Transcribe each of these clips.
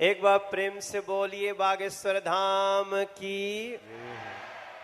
एक बार प्रेम से बोलिए बागेश्वर धाम की।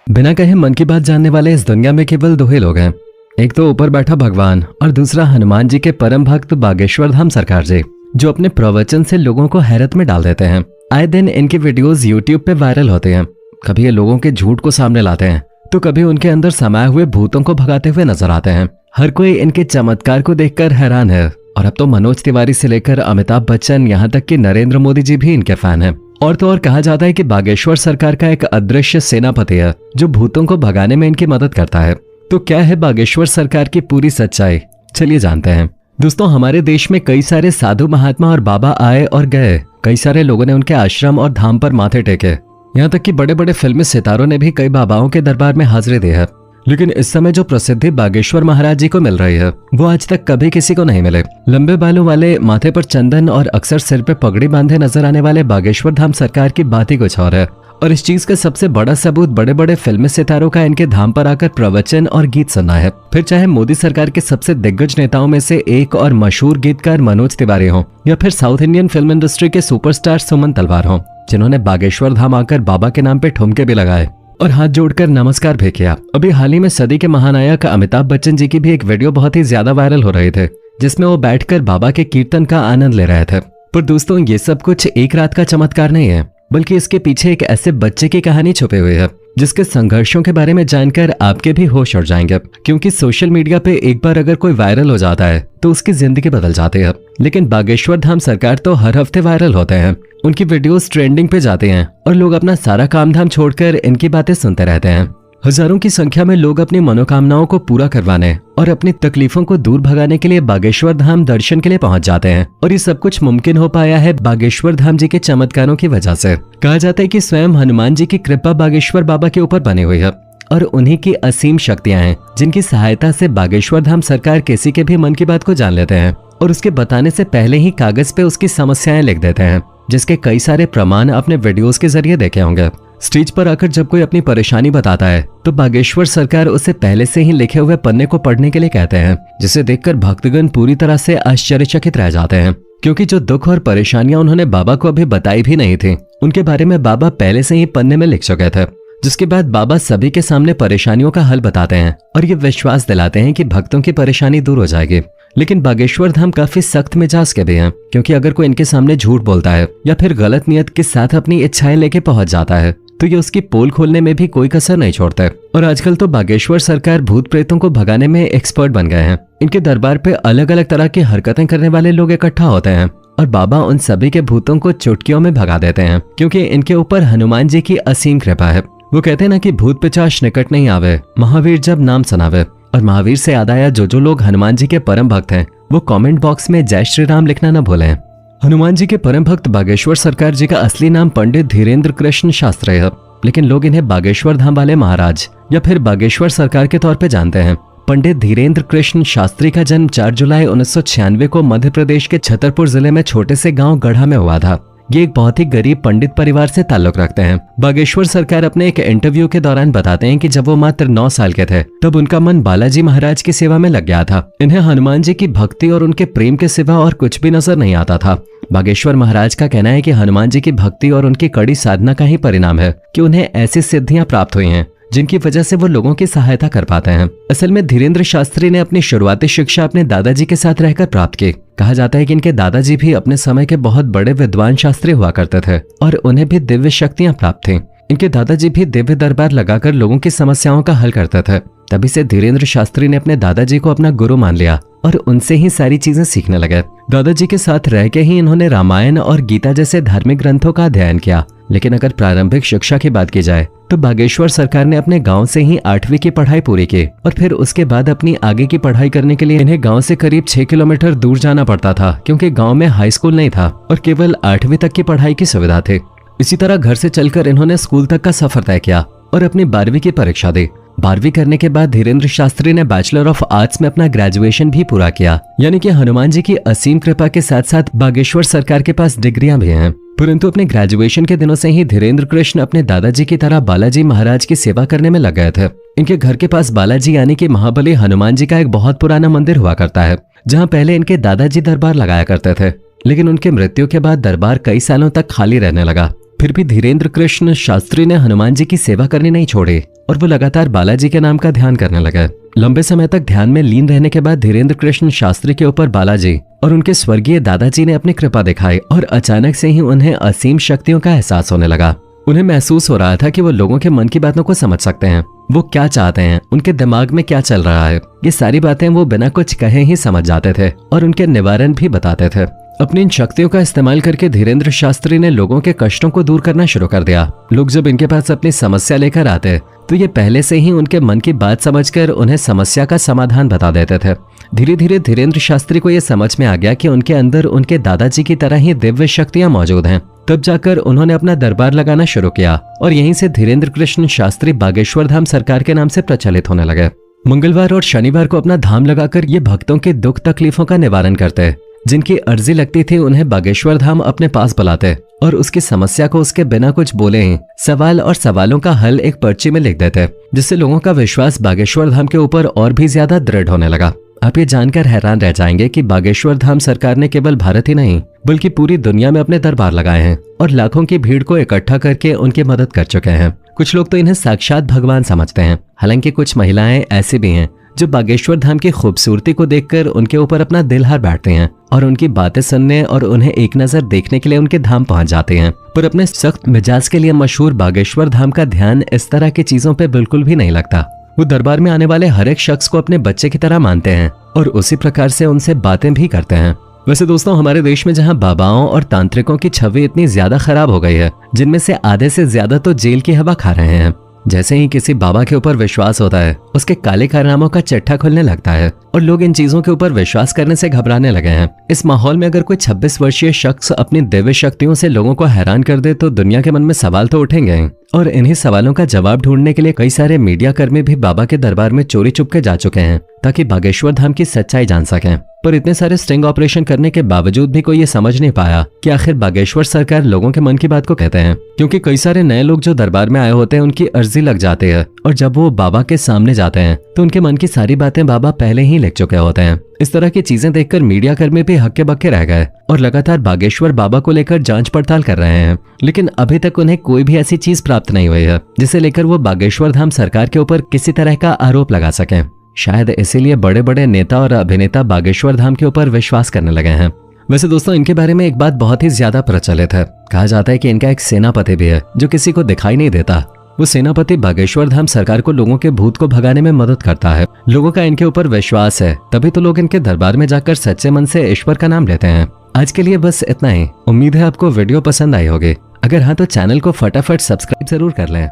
बिना कहे मन की बात जानने वाले इस दुनिया में केवल दो ही लोग हैं, एक तो ऊपर बैठा भगवान और दूसरा हनुमान जी के परम भक्त बागेश्वर धाम सरकार जी, जो अपने प्रवचन से लोगों को हैरत में डाल देते हैं। आए दिन इनके वीडियोस यूट्यूब पे वायरल होते हैं। कभी ये लोगों के झूठ को सामने लाते हैं तो कभी उनके अंदर समाये हुए भूतों को भगाते हुए नजर आते हैं। हर कोई इनके चमत्कार को देखकर हैरान है और अब तो मनोज तिवारी से लेकर अमिताभ बच्चन यहाँ तक कि नरेंद्र मोदी जी भी इनके फैन हैं। और तो और कहा जाता है कि बागेश्वर सरकार का एक अदृश्य सेनापति है जो भूतों को भगाने में इनकी मदद करता है। तो क्या है बागेश्वर सरकार की पूरी सच्चाई, चलिए जानते हैं। दोस्तों, हमारे देश में कई सारे साधु महात्मा और बाबा आए और गए। कई सारे लोगों ने उनके आश्रम और धाम पर माथे टेके। यहाँ तक कि बड़े बड़े फिल्मी सितारों ने भी कई बाबाओं के दरबार में हाजिरी दी है। लेकिन इस समय जो प्रसिद्धि बागेश्वर महाराज जी को मिल रही है वो आज तक कभी किसी को नहीं मिले। लंबे बालों वाले, माथे पर चंदन और अक्सर सिर पे पगड़ी बांधे नजर आने वाले बागेश्वर धाम सरकार की बात ही कुछ और है। और इस चीज का सबसे बड़ा सबूत बड़े बड़े फिल्मी सितारों का इनके धाम पर आकर प्रवचन और गीत सुनना है। फिर चाहे मोदी सरकार के सबसे दिग्गज नेताओं में से एक और मशहूर गीतकार मनोज तिवारी हो या फिर साउथ इंडियन फिल्म इंडस्ट्री के सुपरस्टार सुमन तलवार हो, जिन्होंने बागेश्वर धाम आकर बाबा के नाम पे ठुमके भी लगाए और हाथ जोड़कर नमस्कार भी किया। अभी हाल ही में सदी के महानायक अमिताभ बच्चन जी की भी एक वीडियो बहुत ही ज्यादा वायरल हो रही थे, जिसमें वो बैठकर बाबा के कीर्तन का आनंद ले रहे थे। पर दोस्तों, ये सब कुछ एक रात का चमत्कार नहीं है, बल्कि इसके पीछे एक ऐसे बच्चे की कहानी छुपी हुई है जिसके संघर्षों के बारे में जानकर आपके भी होश उड़ जाएंगे। क्योंकि सोशल मीडिया पे एक बार अगर कोई वायरल हो जाता है तो उसकी जिंदगी बदल जाती है। लेकिन बागेश्वर धाम सरकार तो हर हफ्ते वायरल होते हैं। उनकी वीडियोस ट्रेंडिंग पे जाते हैं और लोग अपना सारा काम धाम छोड़कर इनकी बातें सुनते रहते हैं। हजारों की संख्या में लोग अपनी मनोकामनाओं को पूरा करवाने और अपनी तकलीफों को दूर भगाने के लिए बागेश्वर धाम दर्शन के लिए पहुंच जाते हैं। और ये सब कुछ मुमकिन हो पाया है बागेश्वर धाम जी के चमत्कारों की वजह से। कहा जाता है कि स्वयं हनुमान जी की कृपा बागेश्वर बाबा के ऊपर बनी हुई है और उन्हीं की असीम शक्तियां हैं जिनकी सहायता से बागेश्वर धाम सरकार किसी के भी मन की बात को जान लेते हैं और उसके बताने से पहले ही कागज पे उसकी समस्याएं लिख देते हैं, जिसके कई सारे प्रमाण अपने वीडियोस के जरिए देखे होंगे। स्टेज पर आकर जब कोई अपनी परेशानी बताता है तो बागेश्वर सरकार उसे पहले से ही लिखे हुए पन्ने को पढ़ने के लिए कहते हैं, जिसे देखकर भक्तगण पूरी तरह से आश्चर्यचकित रह जाते हैं। क्योंकि जो दुख और परेशानियां उन्होंने बाबा को अभी बताई भी नहीं थी, उनके बारे में बाबा पहले से ही पन्ने में लिख चुके थे। जिसके बाद बाबा सभी के सामने परेशानियों का हल बताते हैं और ये विश्वास दिलाते हैं कि भक्तों की परेशानी दूर हो जाएगी। लेकिन बागेश्वर धाम काफी सख्त मिजाज के भी हैं, क्योंकि अगर कोई इनके सामने झूठ बोलता है या फिर गलत नियत के साथ अपनी इच्छाएं लेके पहुंच जाता है तो ये उसकी पोल खोलने में भी कोई कसर नहीं छोड़ते। और आजकल तो बागेश्वर सरकार भूत प्रेतों को भगाने में एक्सपर्ट बन गए हैं। इनके दरबार पे अलग अलग तरह की हरकतें करने वाले लोग इकट्ठा होते हैं और बाबा उन सभी के भूतों को चुटकियों में भगा देते हैं, क्योंकि इनके ऊपर हनुमान जी की असीम कृपा है। वो कहते हैं ना कि भूत पिशाच निकट नहीं आवे, महावीर जब नाम सुनावे। और महावीर से याद आया, जो लोग हनुमान जी के परम भक्त हैं वो कमेंट बॉक्स में जय श्री राम लिखना न भूलें। हनुमान जी के परम भक्त बागेश्वर सरकार जी का असली नाम पंडित धीरेन्द्र कृष्ण शास्त्री है, लेकिन लोग इन्हें बागेश्वर धाम वाले महाराज या फिर बागेश्वर सरकार के तौर पे जानते हैं। पंडित धीरेन्द्र कृष्ण शास्त्री का जन्म 4 जुलाई 1996 को मध्य प्रदेश के छतरपुर जिले में छोटे से गांव गढ़ा में हुआ था। ये एक बहुत ही गरीब पंडित परिवार से ताल्लुक रखते हैं। बागेश्वर सरकार अपने एक इंटरव्यू के दौरान बताते हैं कि जब वो मात्र 9 साल के थे तब उनका मन बालाजी महाराज की सेवा में लग गया था। इन्हें हनुमान जी की भक्ति और उनके प्रेम के सिवा और कुछ भी नजर नहीं आता था। बागेश्वर महाराज का कहना है कि हनुमान जी की भक्ति और उनकी कड़ी साधना का ही परिणाम है कि उन्हें ऐसी सिद्धियां प्राप्त हुई हैं जिनकी वजह से वो लोगों की सहायता कर पाते हैं। असल में धीरेन्द्र शास्त्री ने अपनी शुरुआती शिक्षा अपने दादाजी के साथ रहकर प्राप्त की। कहा जाता है कि इनके दादाजी भी अपने समय के बहुत बड़े विद्वान शास्त्री हुआ करते थे और उन्हें भी दिव्य शक्तियां प्राप्त थीं। इनके दादाजी भी दिव्य दरबार लगाकर लोगों की समस्याओं का हल करते थे। तभी से धीरेन्द्र शास्त्री ने अपने दादाजी को अपना गुरु मान लिया और उनसे ही सारी चीजें सीखने लगे। दादाजी के साथ रह के ही इन्होंने रामायण और गीता जैसे धार्मिक ग्रंथों का अध्ययन किया। लेकिन अगर प्रारंभिक शिक्षा की बात की जाए तो बागेश्वर सरकार ने अपने गांव से ही 8वीं की पढ़ाई पूरी की और फिर उसके बाद अपनी आगे की पढ़ाई करने के लिए इन्हें गांव से करीब 6 किलोमीटर दूर जाना पड़ता था, क्योंकि गांव में हाई स्कूल नहीं था और केवल 8वीं तक की पढ़ाई की सुविधा थी। इसी तरह घर से चलकर इन्होंने स्कूल तक का सफर तय किया और अपनी 12वीं की परीक्षा दी। 12वीं करने के बाद धीरेन्द्र शास्त्री ने बैचलर ऑफ आर्ट्स में अपना ग्रेजुएशन भी पूरा किया। यानी कि हनुमान जी की असीम कृपा के साथ साथ बागेश्वर सरकार के पास डिग्रियां भी हैं। परंतु अपने ग्रेजुएशन के दिनों से ही धीरेन्द्र कृष्ण अपने दादाजी की तरह बालाजी महाराज की सेवा करने में लग गए थे। इनके घर के पास बालाजी यानी कि महाबली हनुमान जी का एक बहुत पुराना मंदिर हुआ करता है, जहां पहले इनके दादाजी दरबार लगाया करते थे। लेकिन उनके मृत्यु के बाद दरबार कई सालों तक खाली रहने लगा। फिर भी धीरेन्द्र कृष्ण शास्त्री ने हनुमान जी की सेवा करनी नहीं छोड़ी और वो लगातार बालाजी के नाम का ध्यान करने लगे। लंबे समय तक ध्यान में लीन रहने के बाद धीरेन्द्र कृष्ण शास्त्री के ऊपर बालाजी और उनके स्वर्गीय दादाजी ने अपनी कृपा दिखाई और अचानक से ही उन्हें असीम शक्तियों का एहसास होने लगा। उन्हें महसूस हो रहा था कि वो लोगों के मन की बातों को समझ सकते हैं, वो क्या चाहते हैं, उनके दिमाग में क्या चल रहा है। ये सारी बातें वो बिना कुछ कहे ही समझ जाते थे और उनके निवारण भी बताते थे। अपनी इन शक्तियों का इस्तेमाल करके धीरेन्द्र शास्त्री ने लोगों के कष्टों को दूर करना शुरू कर दिया। लोग जब इनके पास अपनी समस्या लेकर आते तो ये पहले से ही उनके मन की बात समझकर उन्हें समस्या का समाधान बता देते थे। धीरे धीरे धीरेन्द्र शास्त्री को यह समझ में आ गया कि उनके अंदर उनके दादाजी की तरह ही दिव्य शक्तियां मौजूद हैं। तब जाकर उन्होंने अपना दरबार लगाना शुरू किया और यहीं से धीरेन्द्र कृष्ण शास्त्री बागेश्वर धाम सरकार के नाम से प्रचलित होने लगे। मंगलवार और शनिवार को अपना धाम लगाकर ये भक्तों के दुख तकलीफों का निवारण करते। जिनकी अर्जी लगती थी उन्हें बागेश्वर धाम अपने पास बुलाते और उसकी समस्या को उसके बिना कुछ बोले ही सवाल और सवालों का हल एक पर्ची में लिख देते, जिससे लोगों का विश्वास बागेश्वर धाम के ऊपर और भी ज्यादा दृढ़ होने लगा। आप ये जानकर हैरान रह जाएंगे कि बागेश्वर धाम सरकार ने केवल भारत ही नहीं बल्कि पूरी दुनिया में अपने दरबार लगाए हैं और लाखों की भीड़ को इकट्ठा करके उनकी मदद कर चुके हैं। कुछ लोग तो इन्हें साक्षात भगवान समझते हैं, हालांकि कुछ महिलाएं ऐसी भी हैं जो बागेश्वर धाम की खूबसूरती को देखकर उनके ऊपर अपना दिल हार बैठते हैं और उनकी बातें सुनने और उन्हें एक नजर देखने के लिए उनके धाम पहुंच जाते हैं। पर अपने सख्त मिजाज के लिए मशहूर बागेश्वर धाम का ध्यान इस तरह की चीजों पे बिल्कुल भी नहीं लगता। वो दरबार में आने वाले हर एक शख्स को अपने बच्चे की तरह मानते हैं और उसी प्रकार से उनसे बातें भी करते हैं। वैसे दोस्तों, हमारे देश में जहां बाबाओं और तांत्रिकों की छवि इतनी ज्यादा खराब हो गई है, जिनमें से आधे से ज्यादा तो जेल की हवा खा रहे हैं। जैसे ही किसी बाबा के ऊपर विश्वास होता है, उसके काले कारनामों का चट्टा खुलने लगता है और लोग इन चीजों के ऊपर विश्वास करने से घबराने लगे हैं। इस माहौल में अगर कोई 26 वर्षीय शख्स अपनी दिव्य शक्तियों से लोगों को हैरान कर दे तो दुनिया के मन में सवाल तो उठेंगे और इन्हीं सवालों का जवाब ढूंढने के लिए कई सारे मीडिया कर्मी भी बाबा के दरबार में चोरी चुपके जा चुके हैं ताकि बागेश्वर धाम की सच्चाई जान सकें। पर इतने सारे स्टिंग ऑपरेशन करने के बावजूद भी कोई ये समझ नहीं पाया कि आखिर बागेश्वर सरकार लोगों के मन की बात को कहते हैं, क्योंकि कई सारे नए लोग जो दरबार में आए होते हैं उनकी अर्जी लग जाती है और जब वो बाबा के सामने जाते हैं तो उनके मन की सारी बातें बाबा पहले ही लिख चुके होते हैं। इस तरह की चीजें देखकर मीडिया कर्मी भी हक्के बक्के रह गए और लगातार बागेश्वर बाबा को लेकर जांच पड़ताल कर रहे हैं, लेकिन अभी तक उन्हें कोई भी ऐसी चीज प्राप्त नहीं हुई है जिसे लेकर वो बागेश्वर धाम सरकार के ऊपर किसी तरह का आरोप लगा सकें। शायद इसीलिए बड़े बड़े नेता और अभिनेता बागेश्वर धाम के ऊपर विश्वास करने लगे हैं। वैसे दोस्तों, इनके बारे में एक बात बहुत ही ज्यादा प्रचलित है। कहा जाता है कि इनका एक सेनापति भी है जो किसी को दिखाई नहीं देता। वो सेनापति बागेश्वर धाम सरकार को लोगों के भूत को भगाने में मदद करता है। लोगों का इनके ऊपर विश्वास है, तभी तो लोग इनके दरबार में जाकर सच्चे मन से ईश्वर का नाम लेते हैं। आज के लिए बस इतना ही। उम्मीद है आपको वीडियो पसंद आई होगी। अगर हाँ तो चैनल को फटाफट सब्सक्राइब जरूर कर लें।